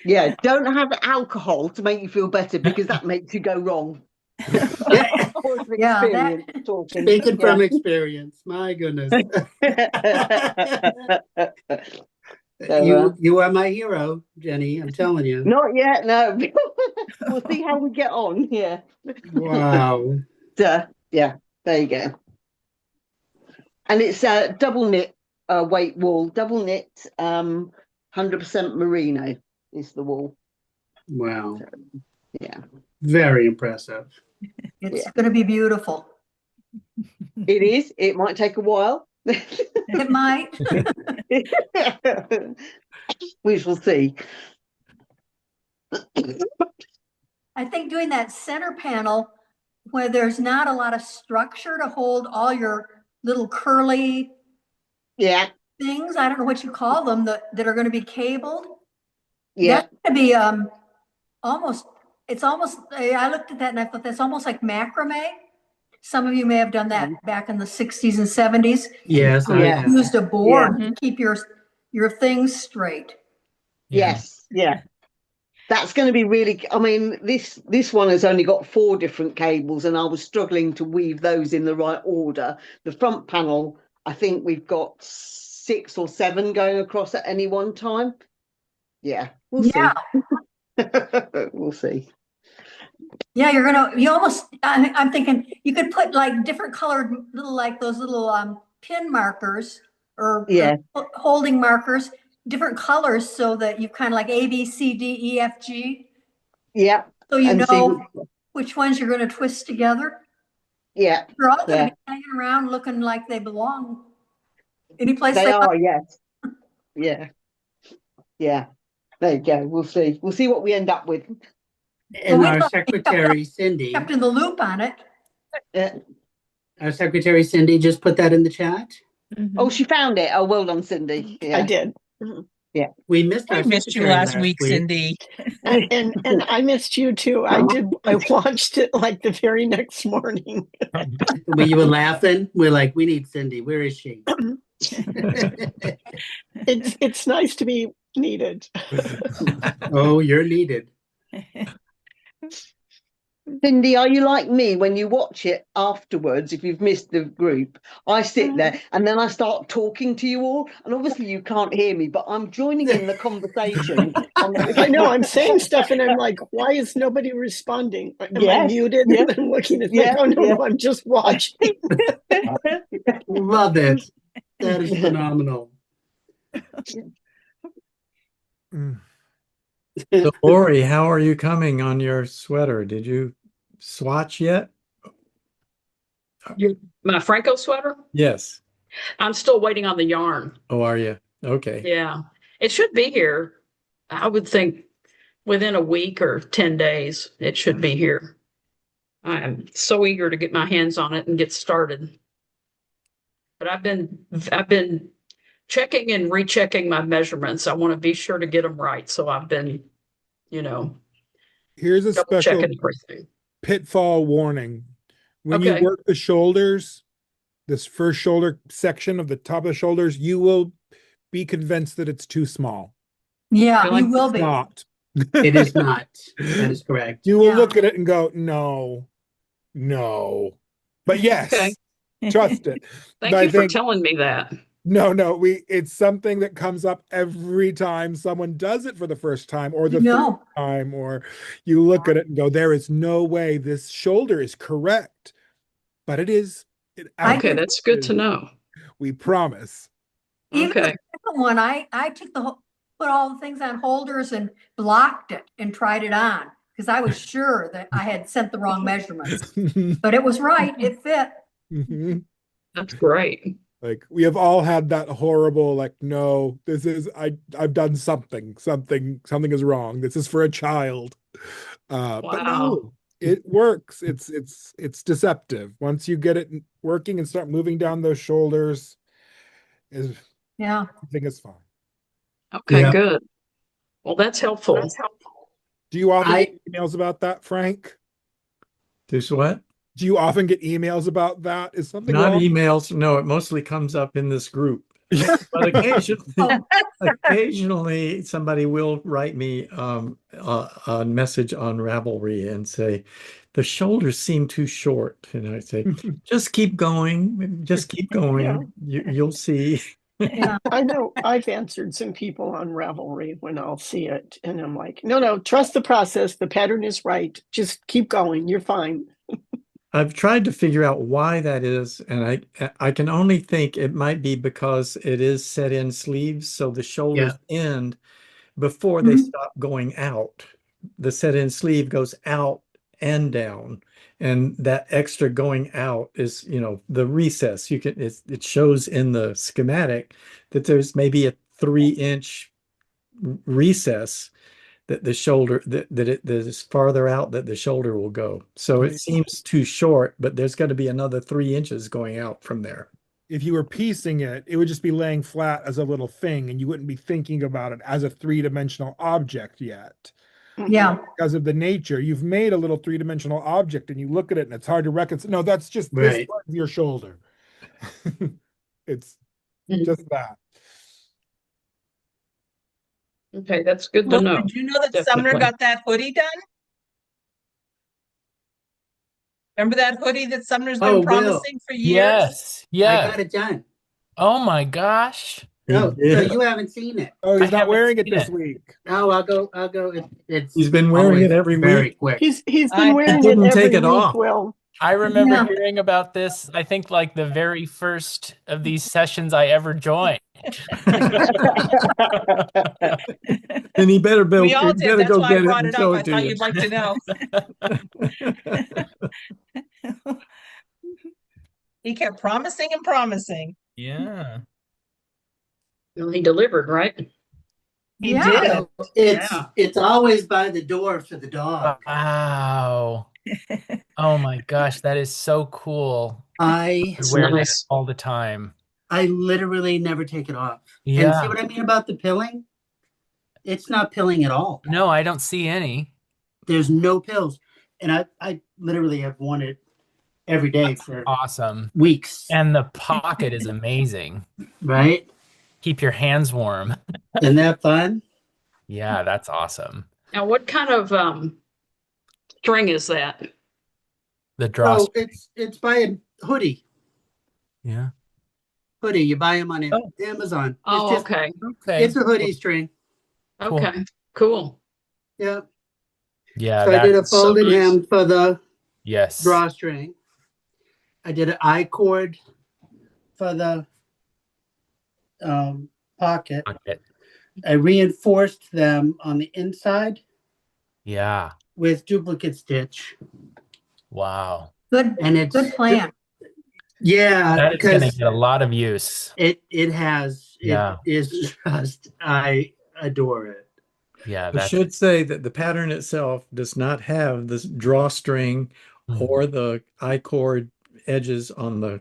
Yeah, don't have alcohol to make you feel better because that makes you go wrong. Yeah. Yeah, that- Experience talking. Speaking from experience, my goodness. You are my hero, Jenny. I'm telling you. Not yet, no. We'll see how we get on. Yeah. Wow. Yeah, there you go. And it's a double knit weight wool, double knit 100% merino is the wool. Wow. Yeah. Very impressive. it's Yeah. going to be beautiful. It is. It might take a while. It might. We shall see. I think doing that center panel where there's not a lot of structure to hold all your little curly Yeah. things, I don't know what you call them, that are going to be cabled. Yeah. That's going to be almost, it's almost, I looked at that and I thought that's almost like macrame. Some of you may have done that back in the 60s and 70s. Yes, I Yeah. have. Used a board Yeah. to keep your things straight. Yes. Yeah. That's going to be really, I mean, this one has only got 4 different cables and I was struggling to weave those in the right order. The front panel, I think we've got 6 or 7 going across at any one time. Yeah, we'll see. We'll see. Yeah, you almost, I'm thinking you could put like different colored little, like those little pin markers or Yeah. holding markers, different colors so that you kind of like A, B, C, D, E, F, G. Yeah. So you And know which ones you're going to twist together. Yeah. They're all going to Yeah. be hanging around looking like they belong. Any place They they are, want. yes. Yeah. Yeah. There you go. We'll see. We'll see what we end up with. And we our thought- secretary, Cindy, Kept in the loop on it. our secretary, Cindy, just put that in the chat. Oh, she found it. Oh, well done, Cindy. Yeah. I did. We missed I our missed you secretary last week, week. Cindy. And I missed you too. I watched it like the very next morning. You were laughing. We're like, we need Cindy. Where is she? It's nice to be needed. Oh, you're needed. Cindy, are you like me when you watch it afterwards? If you've missed the group, I sit there and then I start talking to you all, and obviously you can't hear me, but I'm joining in the conversation. I know I'm saying stuff, and I'm like, why is nobody responding? Am I Yes, muted? yes, And I'm looking at yes, like, oh no, yes. no, I'm just watching. Love it. That is phenomenal. So, Lori, how are you coming on your sweater? Did you swatch yet? My Phrancko sweater? Yes. I'm still waiting on the yarn. Oh, are you? Okay. Yeah. It should be here. I would think within a week or 10 days, it should be here. I am so eager to get my hands on it and get started. But I've been checking and rechecking my measurements. I want to be sure to get them right. So I've been, you know, Here's a double special checking everything. pitfall warning. When you Okay. work the shoulders, this first shoulder section of the top of the shoulders, you will be convinced that it's too small. Yeah, Really? you will It's be. not. It is not. That is correct. You will Yeah. look at it and go, no, no. But yes, Okay. trust it. Thank But I you for think telling me that. no, it's something that comes up every time someone does it for the first time or the No. third time, or you look at it and go, there is no way this shoulder is correct. But it is. It Okay, that's good is. to know. We promise. Even the Okay. second one, I took put all the things on holders and blocked it and tried it on because I was sure that I had sent the wrong measurements. But it was right. It fit. Mhm. That's great. Like we have all had that horrible, like, no, I've done something is wrong. This is for a child. But Wow. no, it works. It's deceptive. Once you get it working and start moving down those shoulders, Yeah. everything is fine. Okay, Yeah. good. Well, that's helpful. Do you often I- get emails about that, Frank? Just what? Do you often get emails about that? Is something Not wrong? emails. No, it mostly comes up in this group. But occasionally somebody will write me a message on Ravelry and say, the shoulders seem too short. And I say, just keep going. Just keep going. You'll see. Yeah. I know I've answered some people on Ravelry when I'll see it, and I'm like, no, trust the process. The pattern is right. Just keep going. You're fine. I've tried to figure out why that is, and I can only think it might be because it is set in sleeves, so the shoulders end before they stop going out. The set in sleeve goes out and down, and that extra going out is, the recess. It shows in the schematic that there's maybe a 3-inch recess that the shoulder that is farther out that the shoulder will go. So it seems too short, but there's got to be another 3 inches going out from there. If you were piecing it, it would just be laying flat as a little thing, and you wouldn't be thinking about it as a 3-dimensional object yet. Yeah. Because of the nature, you've made a little 3-dimensional object, and you look at it, and it's hard to reconcile. No, that's just this part of your shoulder. It's just that. Okay, that's good to know. Did you know that Definitely. Sumner got that hoodie done? Remember that hoodie that Sumner's been promising for years? I got it done. Oh my gosh. No, so you haven't seen it. Oh, he's I not wearing haven't it this seen it. week. No, I'll go. He's been wearing it every very week. quick. He's I been wearing it didn't every take it week, off. Will. I remember Yeah. hearing about this, I think like the very first of these sessions I ever joined. And he better We all did. better That's go why get I it brought and it up. show I it to thought you. you'd like to know. He kept promising and promising. Yeah. Well, he delivered, right? He Yeah. did. It's always by the door for the dog. Wow. Oh my gosh, that is so cool. I I wear that nice. all the time. I literally never take it off. And Yeah. see what I mean about the pilling? It's not pilling at all. No, I don't see any. There's no pills. And I literally have worn it every day for Awesome. weeks. And the pocket is amazing. Right? Keep your hands warm. Isn't that fun? Yeah, that's awesome. Now, what kind of string is that? The draw. So it's by a hoodie. Yeah. Hoodie. You buy them on Oh. Amazon. Oh, It's just, okay. Okay. it's a hoodie string. Cool. Okay, cool. Yeah. Yeah, So I did a that's so folded nice. hem for the yes. drawstring. I did an I-cord for the pocket. Pocket. I reinforced them on the inside Yeah. with duplicate stitch. Wow. Good. And it's Good plan. Yeah, That is going to because get a lot of use. it Yeah. is just I adore it. Yeah, I that's should say that the pattern itself does not have this drawstring or the I-cord edges on the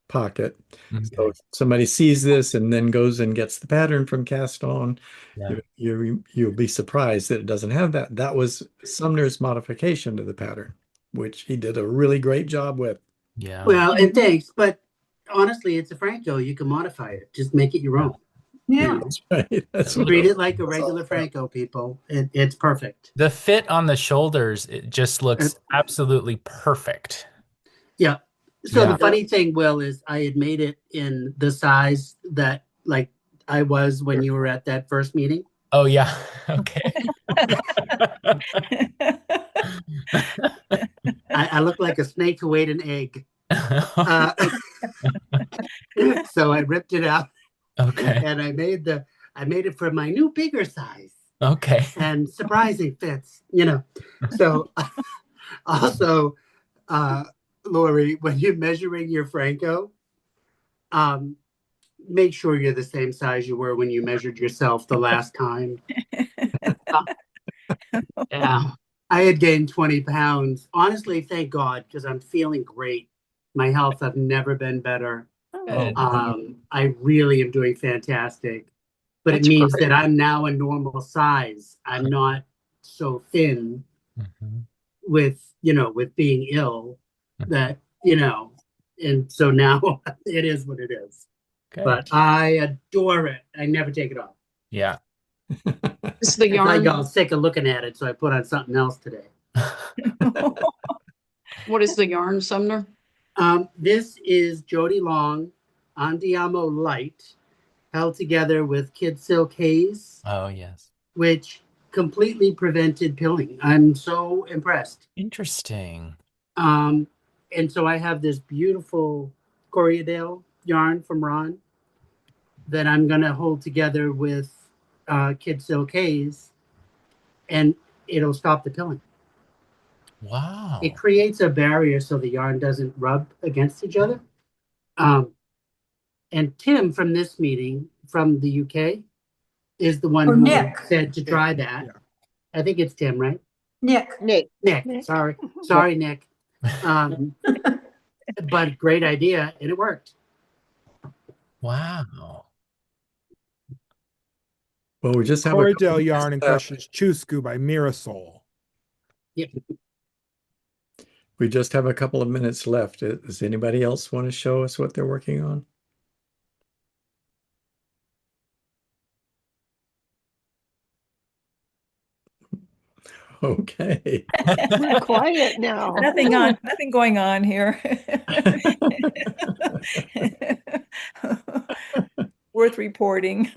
pocket. Okay. So if somebody sees this and then goes and gets the pattern from Cast On, Yeah. you'll be surprised that it doesn't have that. That was Sumner's modification to the pattern, which he did a really great job with. Yeah. Well, and thanks, but honestly, it's a Fretwork. You can modify it. Just make it your own. Yeah. That's right. That's what Treat it like a regular Fretwork, people. It's perfect. The fit on the shoulders, it just looks absolutely perfect. Yeah. So Yeah. the funny thing, Will, is I had made it in the size that like I was when you were at that first meeting. Oh, yeah. Okay. I look like a snake who ate an egg. So I ripped it out Okay. and I made it for my new bigger size. Okay. And surprising fits, So also, Lori, when you're measuring your Phrancko, make sure you're the same size you were when you measured yourself the last time. Yeah. I had gained 20 pounds. Honestly, thank God, because I'm feeling great. My health, I've never been better. Good. I really am doing fantastic. But That's it means great. that I'm now a normal size. I'm not so thin with being ill that, and so now it is what it is. Good. But I adore it. I never take it off. Yeah. Is the I yarn, got sick of looking at it, so I put on something else today. what is the yarn, Sumner? This is Jody Long Andiamo Light, held together with Kid Silk Haze, Oh, yes. which completely prevented pilling. I'm so impressed. Interesting. And so I have this beautiful Corriedale yarn from Ron that I'm going to hold together with Kid Silk Haze, and it'll stop the pilling. Wow. It creates a barrier so the yarn doesn't rub against each other. And Tim from this meeting from the UK is the one who Nick. said to try that. Yeah. I think it's Tim, right? Nick. Nick. Sorry, Nick. But great idea, and it worked. Wow. Well, we just have a Corriedale yarn in question is Chusku by Mirasol. Yeah. we just have a couple of minutes left. Does anybody else want to show us what they're working on? Okay. We're quiet now. Nothing going on here. Worth reporting.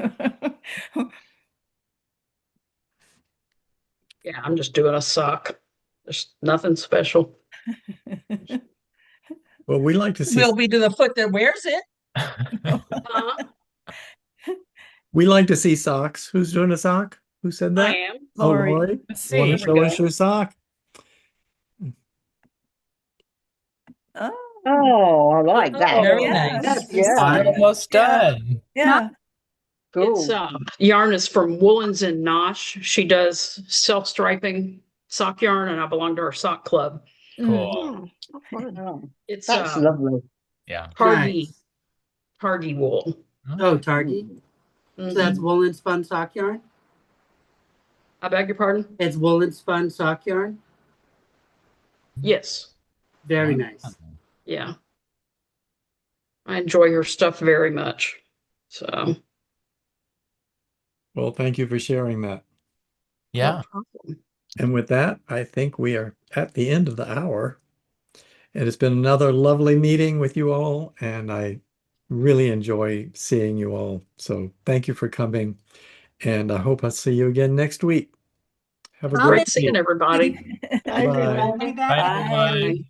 Yeah, I'm just doing a sock. There's nothing special. Well, we like to see Will be to the foot that wears it. we like to see socks. Who's doing a sock? Who said that? I am. Oh, Lori. Lori. Let's Want to see. show us your sock? Oh, I like that. Very yes. nice. Yeah. Almost done. Yeah. It's Cool. yarn is from Woolens and Nosh. She does self-striping sock yarn, and I belong to her sock club. Cool. Oh, It's that's lovely. Yeah. Targi Nice. wool. Oh, Targi. Mhm. So that's woolen spun sock yarn? I beg your pardon? It's woolen spun sock yarn? Yes. Very nice. Yeah. I enjoy her stuff very much. So Well, thank you for sharing that. Yeah. no problem. And with that, I think we are at the end of the hour. It has been another lovely meeting with you all, and I really enjoy seeing you all. So thank you for coming, and I hope I'll see you again next week. Have a I'll great Great seeing everybody. Bye, everyone. Bye. Be back. Bye, everyone.